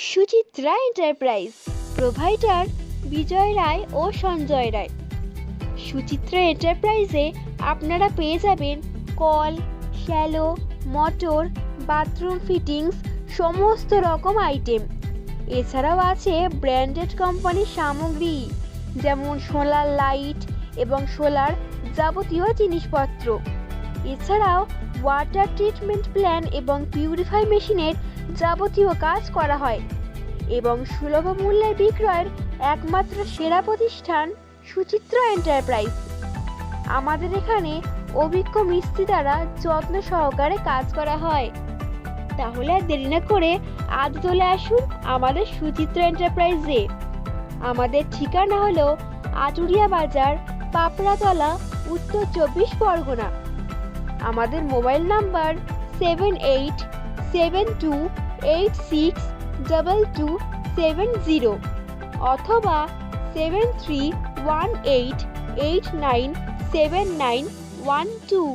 Suchitra enterprise, provider বিজয় রায় ও সঞ্জয় রায়। সুচিত্রা এন্টারপ্রাইজে আপনারা পেয়ে যাবেন call, shallow, motor, bathroom fittings সমস্ত রকম আইটেম। এছাড়াও আছে ব্র্যান্ডেড কোম্পানির সামগ্রী, যেমন সোলার লাইট এবং সোলার যাবতীয় জিনিসপত্র। এছাড়াও ওয়াটার ট্রিটমেন্ট প্ল্যান এবং পিউরিফাই মেশিনের যাবতীয় কাজ করা হয় এবং সুলভ মূল্যে বিক্রয়ের একমাত্র সেরা প্রতিষ্ঠান সুচিত্রা এন্টারপ্রাইজ। আমাদের এখানে অভিজ্ঞ মিস্ত্রি দ্বারা যত্ন সহকারে কাজ করা হয়। তাহলে আর দেরি না করে আজ চলে আসুন আমাদের সুচিত্রা এন্টারপ্রাইজে। আমাদের ঠিকানা হলো আটুরিয়া বাজার, পাপড়াতলা, উত্তর 24 পরগনা। আমাদের মোবাইল নাম্বার 7872862270 অথবা 7318897912।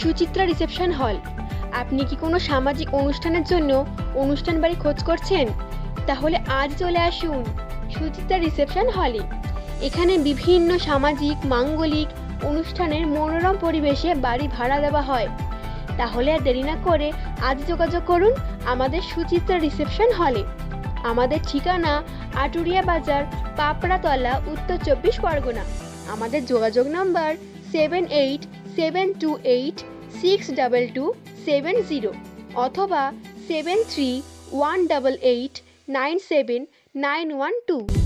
সুচিত্রা রিসেপশন হল। আপনি কি কোনো সামাজিক অনুষ্ঠানের জন্য অনুষ্ঠান বাড়ি খোঁজ করছেন? তাহলে আজ চলে আসুন সুচিত্রা রিসেপশন হলে। এখানে বিভিন্ন সামাজিক মাঙ্গলিক অনুষ্ঠানের মনোরম পরিবেশে বাড়ি ভাড়া দেওয়া হয়। তাহলে আর দেরি না করে আজ যোগাযোগ করুন আমাদের সুচিত্রা রিসেপশন হলে। আমাদের ঠিকানা আটুরিয়া বাজার, পাপড়াতলা, উত্তর 24 পরগনা। আমাদের যোগাযোগ নাম্বার 7872862270 অথবা 7318897912।